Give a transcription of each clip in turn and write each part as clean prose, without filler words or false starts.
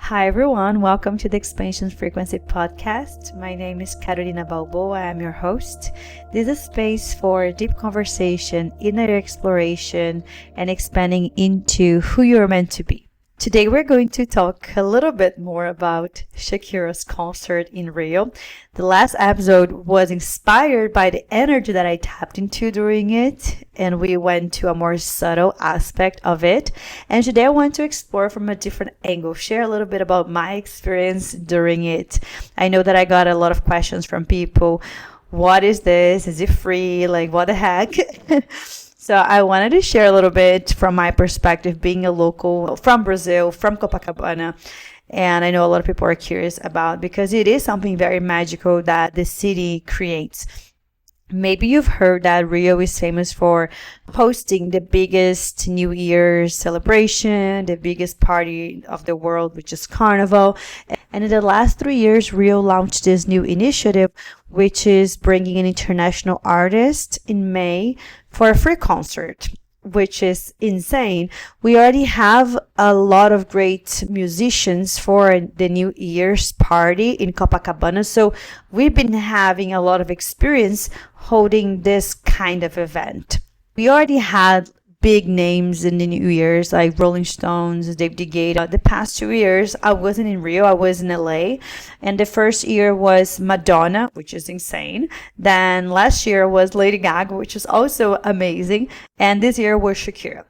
Hi everyone, welcome to the Expansion Frequency Podcast. My name is Carolina Balboa, I am your host. This is a space for deep conversation, inner exploration, and expanding into who you're meant to be. Today we're going to talk a little bit more about Shakira's concert in Rio. The last episode was inspired by the energy that I tapped into during it, and we went to a more subtle aspect of it. And today I want to explore from a different angle, share a little bit about my experience during it. I know that I got a lot of questions from people. What is this? Is it free? Like, what the heck? So I wanted to share a little bit from my perspective, being a local from Brazil, from Copacabana. And I know a lot of people are curious about because it is something very magical that the city creates. Maybe you've heard that Rio is famous for hosting the biggest New Year's celebration, the biggest party of the world, which is Carnival. And in the last 3 years, Rio launched this new initiative, which is bringing an international artist in May for a free concert, which is insane. We already have a lot of great musicians for the New Year's party in Copacabana. So we've been having a lot of experience holding this kind of event. We already had big names in the New Year's like Rolling Stones, David Guetta. The past 2 years, I wasn't in Rio, I was in LA. And the first year was Madonna, which is insane. Then last year was Lady Gaga, which is also amazing. And this year was Shakira.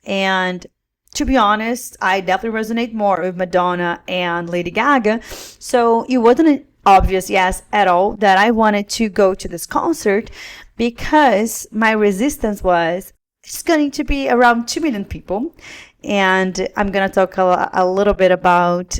And to be honest, I definitely resonate more with Madonna and Lady Gaga. So it wasn't an obvious yes at all that I wanted to go to this concert because my resistance was it's going to be around 2 million people. And I'm going to talk a little bit about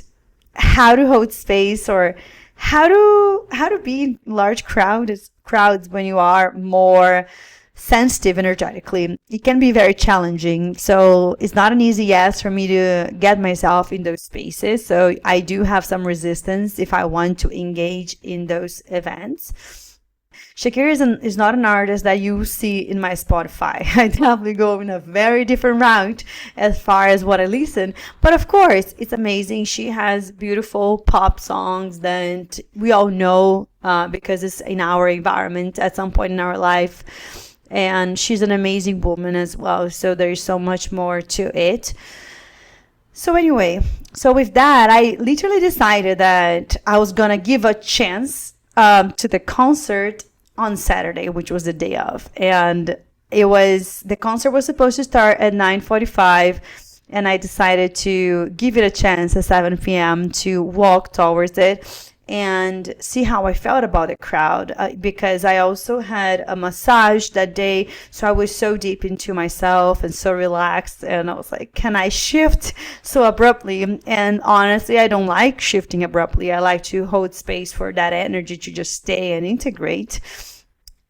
how to hold space or how to be in large crowds when you are more sensitive energetically. It can be very challenging. So it's not an easy yes for me to get myself in those spaces. So I do have some resistance if I want to engage in those events. Shakira is not an artist that you see in my Spotify. I definitely go in a very different route as far as what I listen. But of course, it's amazing. She has beautiful pop songs that we all know because it's in our environment at some point in our life. And she's an amazing woman as well. So there's so much more to it. So anyway, so with that, I literally decided that I was going to give a chance to the concert on Saturday, which was the day of. And the concert was supposed to start at 9:45, and I decided to give it a chance at 7 p.m. to walk towards it and see how I felt about the crowd because I also had a massage that day, so I was so deep into myself and so relaxed, and I was like, can I shift so abruptly? And honestly, I don't like shifting abruptly. I like to hold space for that energy to just stay and integrate.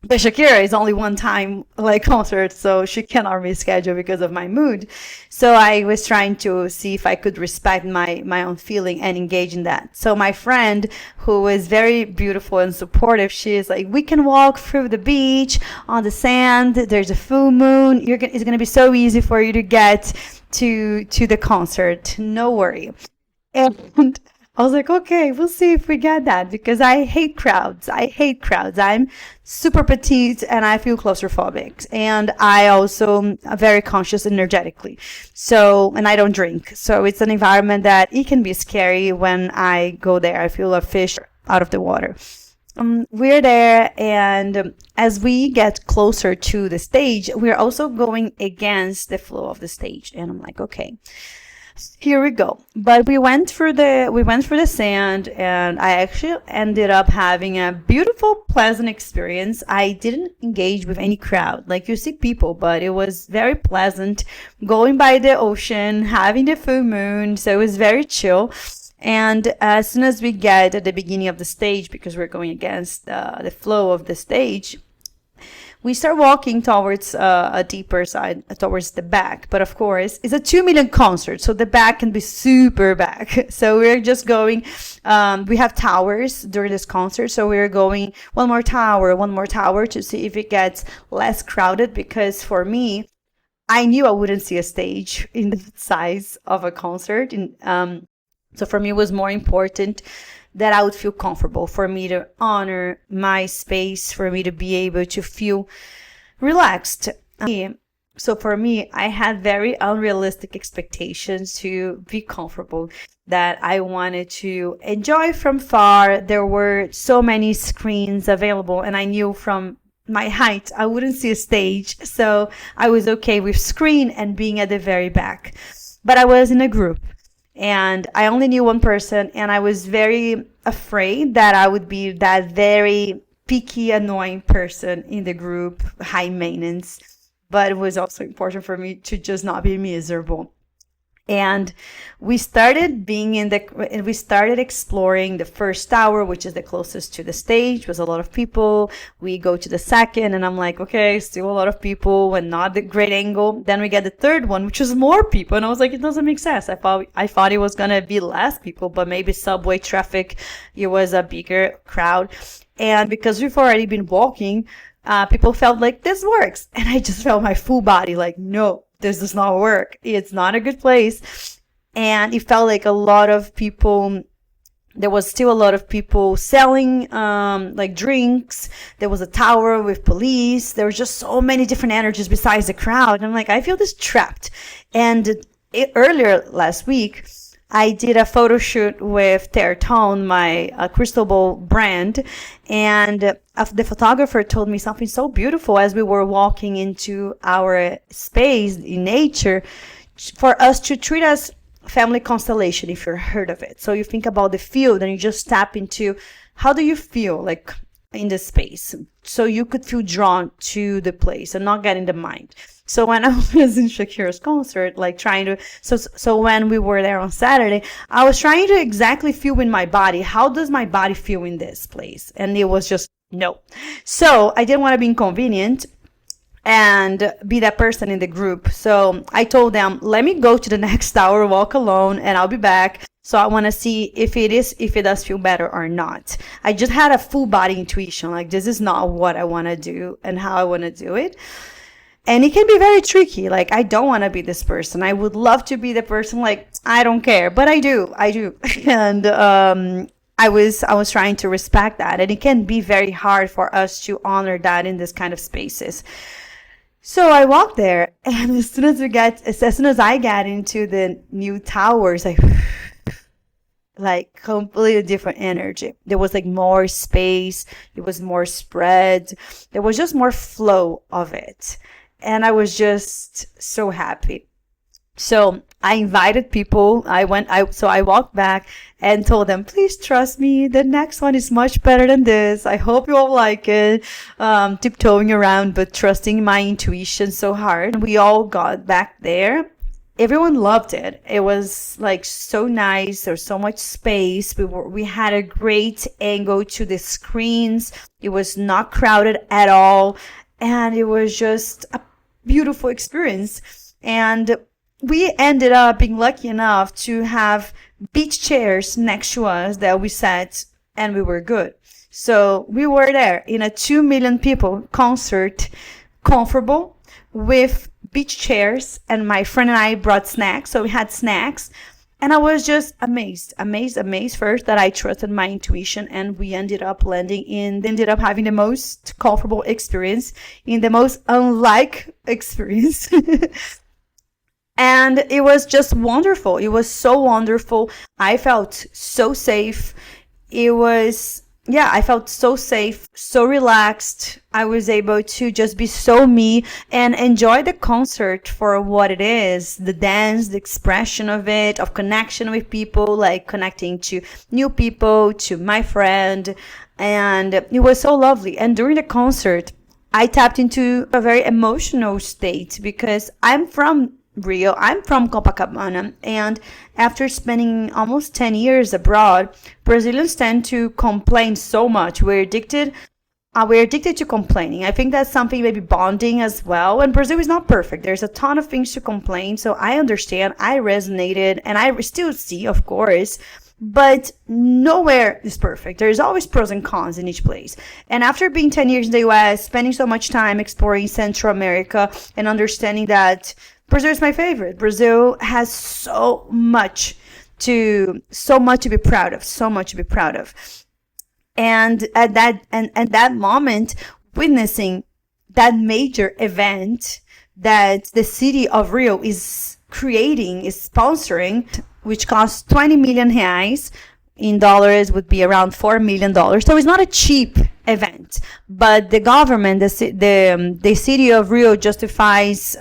But Shakira is only one time concert, so she cannot reschedule because of my mood. So I was trying to see if I could respect my own feeling and engage in that. So my friend, who is very beautiful and supportive, she is like, we can walk through the beach on the sand. There's a full moon. It's gonna be so easy for you to get to the concert. No worry. And I was like, okay, we'll see if we get that because I hate crowds. I'm super petite and I feel claustrophobic. And I also am very conscious energetically. So, and I don't drink. So it's an environment that it can be scary when I go there. I feel a fish out of the water. We're there, and as we get closer to the stage, we're also going against the flow of the stage. And I'm like, okay. Here we go. But we went through the sand, and I actually ended up having a beautiful, pleasant experience. I didn't engage with any crowd. Like you see people, but it was very pleasant going by the ocean, having the full moon. So it was very chill. And as soon as we get at the beginning of the stage, because we're going against the flow of the stage, we start walking towards a deeper side, towards the back. But of course, it's a 2 million concert, so the back can be super back. So we're just going, we have towers during this concert, so we're going one more tower to see if it gets less crowded, because for me, I knew I wouldn't see a stage in the size of a concert. So for me, it was more important that I would feel comfortable, for me to honor my space, for me to be able to feel relaxed. So for me, I had very unrealistic expectations to be comfortable, that I wanted to enjoy from far. There were so many screens available, and I knew from my height I wouldn't see a stage. So I was okay with screen and being at the very back. But I was in a group, and I only knew one person, and I was very afraid that I would be that very picky, annoying person in the group, high maintenance. But it was also important for me to just not be miserable. And we started exploring the first tower, which is the closest to the stage. Was a lot of people. We go to the second, and I'm like, okay, still a lot of people and not the great angle. Then we get the third one, which is more people, and I was like, it doesn't make sense. I thought it was gonna be less people, but maybe subway traffic, it was a bigger crowd. And because we've already been walking, people felt like this works, and I just felt my full body like, no, this does not work. It's not a good place. And it felt like a lot of people, there was still a lot of people selling like drinks. There was a tower with police. There was just so many different energies besides the crowd. And I'm like, I feel this trapped. And earlier last week, I did a photo shoot with Terratone, my crystal ball brand, and the photographer told me something so beautiful as we were walking into our space in nature, for us to treat as family constellation, if you've heard of it. So you think about the field and you just tap into how do you feel like in the space, so you could feel drawn to the place and not get in the mind. So when I was in Shakira's concert, like trying to, so when we were there on Saturday, I was trying to exactly feel in my body, how does my body feel in this place? And it was just no. So I didn't want to be inconvenient and be that person in the group. So I told them, let me go to the next tower, walk alone, and I'll be back. So I want to see if it does feel better or not. I just had a full body intuition, like this is not what I want to do and how I want to do it. And it can be very tricky. Like, I don't want to be this person. I would love to be the person, like, I don't care, but I do. And I was trying to respect that. And it can be very hard for us to honor that in this kind of spaces. So I walked there, and as soon as I get into the new towers, like completely different energy. There was like more space. It was more spread. There was just more flow of it. And I was just so happy. So I invited people. I walked back and told them, please trust me. The next one is much better than this. I hope you all like it. Tiptoeing around, but trusting my intuition so hard. We all got back there. Everyone loved it. It was like so nice. There's so much space. We had a great angle to the screens. It was not crowded at all. And it was just a beautiful experience. And we ended up being lucky enough to have beach chairs next to us that we sat, and we were good. So we were there in a 2 million people concert, comfortable, with beach chairs, and my friend and I brought snacks. So we had snacks. And I was just amazed first that I trusted my intuition, and we ended up having the most comfortable experience in the most unlike experience. And it was just wonderful. It was so wonderful. I felt so safe. I felt so safe, so relaxed. I was able to just be so me and enjoy the concert for what it is. The dance, the expression of it, of connection with people, like connecting to new people, to my friend. And it was so lovely. And during the concert, I tapped into a very emotional state because I'm from Rio. I'm from Copacabana, and after spending almost 10 years abroad, Brazilians tend to complain so much. We're addicted to complaining. I think that's something maybe bonding as well. And Brazil is not perfect. There's a ton of things to complain. So I understand. I resonated, and I still see, of course, but nowhere is perfect. There's always pros and cons in each place. And after being 10 years in the US, spending so much time exploring Central America and understanding that Brazil is my favorite. Brazil has so much so much to be proud of, so much to be proud of. And at that moment, witnessing that major event that the city of Rio is creating, is sponsoring, which costs 20 million reais, in dollars would be around $4 million. So it's not a cheap event, but the government, the city of Rio justifies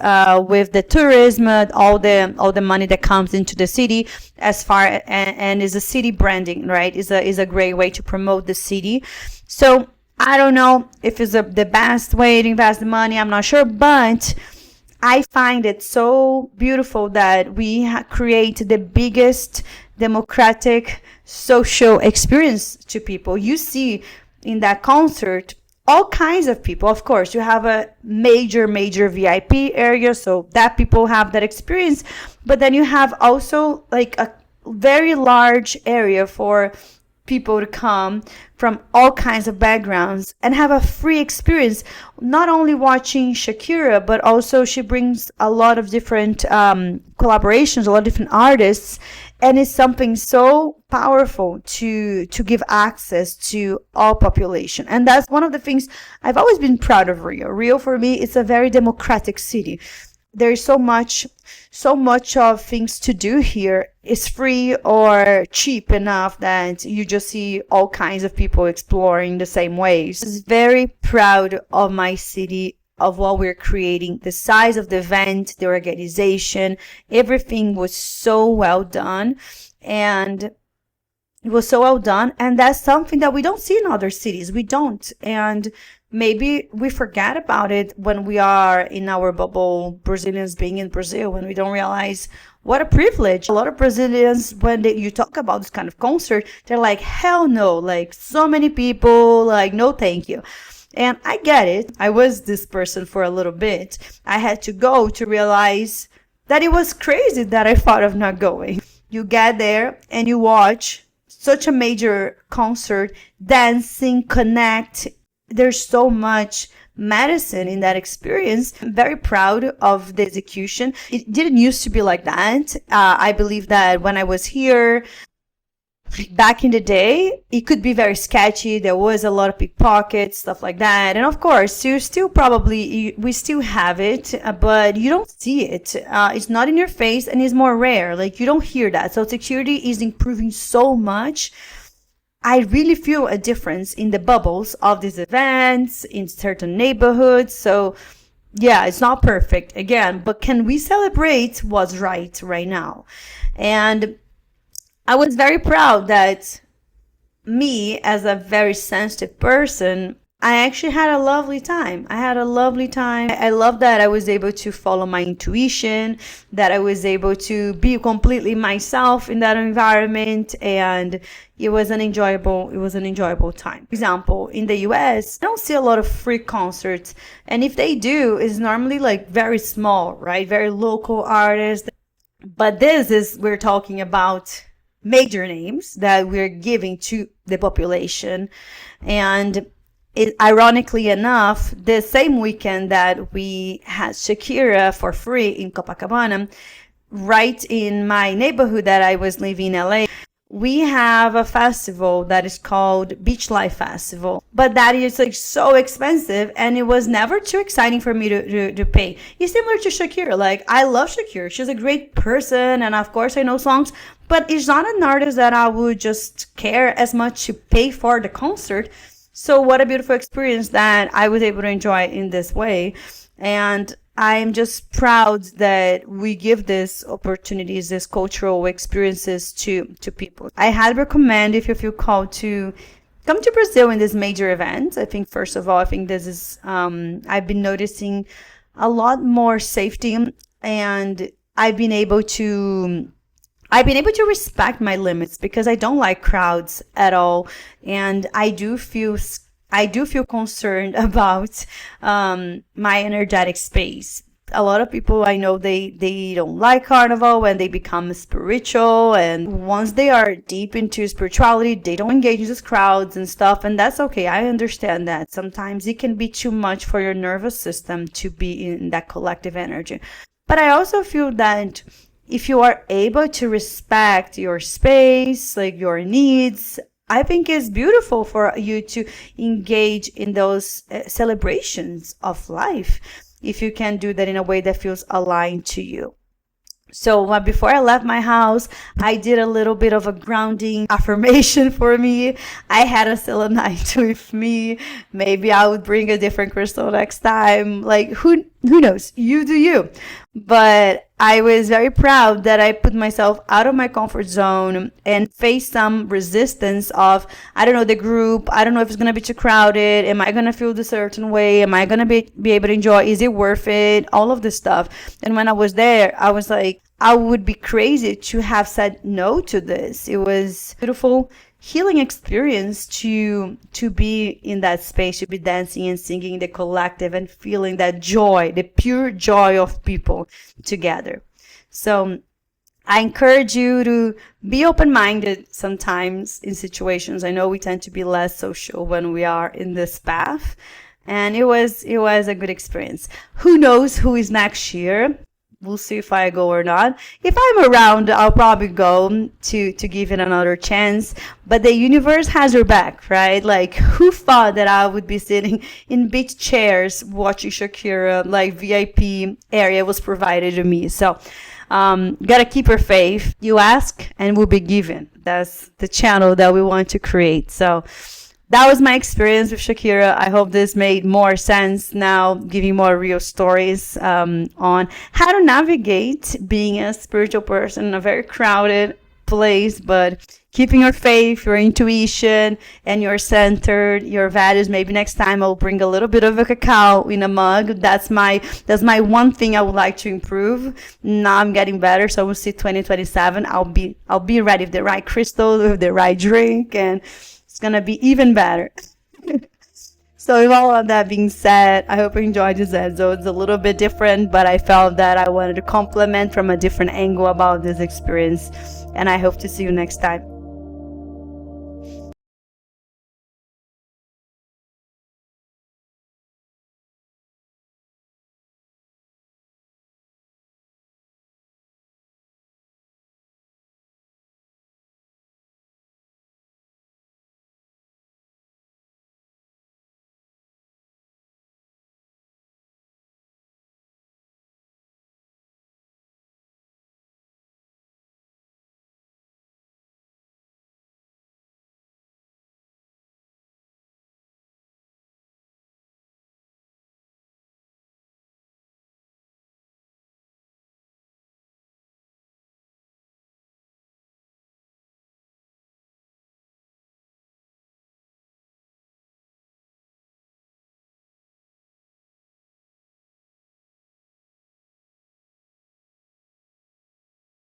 with the tourism, all the money that comes into the city, as far and is a city branding, right? Is a great way to promote the city. So I don't know if it's the best way to invest the money. I'm not sure, but I find it so beautiful that we create the biggest democratic social experience to people. You see in that concert all kinds of people. Of course, you have a major VIP area, so that people have that experience, but then you have also like a very large area for people to come from all kinds of backgrounds and have a free experience, not only watching Shakira, but also she brings a lot of different collaborations, a lot of different artists, and it's something so powerful to give access to all population. And that's one of the things I've always been proud of Rio. Rio, for me, it's a very democratic city. There's so much of things to do here. It's free or cheap enough that you just see all kinds of people exploring the same ways. I'm very proud of my city, of what we're creating, the size of the event, the organization, everything was so well done. And it was so well done. And that's something that we don't see in other cities. We don't. And maybe we forget about it when we are in our bubble, Brazilians being in Brazil, when we don't realize what a privilege. A lot of Brazilians, when you talk about this kind of concert, they're like, hell no, like so many people, like no thank you. And I get it. I was this person for a little bit. I had to go to realize that it was crazy that I thought of not going. You get there and you watch such a major concert, dancing, connect. There's so much medicine in that experience. I'm very proud of the execution. It didn't used to be like that. I believe that when I was here, back in the day, it could be very sketchy. There was a lot of pickpockets, stuff like that. And of course, we still have it, but you don't see it. It's not in your face and it's more rare. Like you don't hear that. So security is improving so much. I really feel a difference in the bubbles of these events in certain neighborhoods. So yeah, it's not perfect again, but can we celebrate what's right now? And I was very proud that me, as a very sensitive person, I actually had a lovely time. I love that I was able to follow my intuition, that I was able to be completely myself in that environment, and it was an enjoyable time. For example, in the US, I don't see a lot of free concerts, and if they do, it's normally like very small, right? Very local artists. But we're talking about major names that we're giving to the population. And ironically enough, the same weekend that we had Shakira for free in Copacabana, right in my neighborhood that I was living in LA, we have a festival that is called Beach Life Festival, but that is like so expensive, and it was never too exciting for me to pay. It's similar to Shakira. Like, I love Shakira. She's a great person, and of course I know songs, but it's not an artist that I would just care as much to pay for the concert. So what a beautiful experience that I was able to enjoy in this way. And I'm just proud that we give these opportunities, these cultural experiences to people. I highly recommend, if you feel called, to come to Brazil in this major event. I think, first of all, this is, I've been noticing a lot more safety, and I've been able to respect my limits, because I don't like crowds at all, and I do feel concerned about my energetic space. A lot of people I know, they don't like carnival when they become spiritual, and once they are deep into spirituality, they don't engage in these crowds and stuff, and that's okay. I understand that sometimes it can be too much for your nervous system to be in that collective energy. But I also feel that if you are able to respect your space, like your needs, I think it's beautiful for you to engage in those celebrations of life, if you can do that in a way that feels aligned to you. So before I left my house, I did a little bit of a grounding affirmation for me. I had a selenite with me. Maybe I would bring a different crystal next time. Like who knows? You do you. But I was very proud that I put myself out of my comfort zone and faced some resistance of, I don't know, the group. I don't know if it's going to be too crowded. Am I going to feel the certain way? Am I going to be able to enjoy? Is it worth it? All of this stuff. And when I was there, I was like, I would be crazy to have said no to this. It was a beautiful healing experience to be in that space, to be dancing and singing in the collective and feeling that joy, the pure joy of people together. So I encourage you to be open-minded sometimes in situations. I know we tend to be less social when we are in this path, and it was a good experience. Who knows who is next year? We'll see if I go or not. If I'm around, I'll probably go to give it another chance. But the universe has your back, right? Like, who thought that I would be sitting in beach chairs watching Shakira, like VIP area was provided to me. So, gotta keep your faith. You ask and will be given. That's the channel that we want to create. So, that was my experience with Shakira. I hope this made more sense now, giving more real stories on how to navigate being a spiritual person in a very crowded place, but keeping your faith, your intuition, and your centered, your values. Maybe next time I'll bring a little bit of a cacao in a mug. That's my one thing I would like to improve. Now I'm getting better, so we'll see 2027. I'll be ready with the right crystal, with the right drink, and it's gonna be even better. So with all of that being said, I hope you enjoyed this episode. It's a little bit different, but I felt that I wanted to compliment from a different angle about this experience, and I hope to see you next time.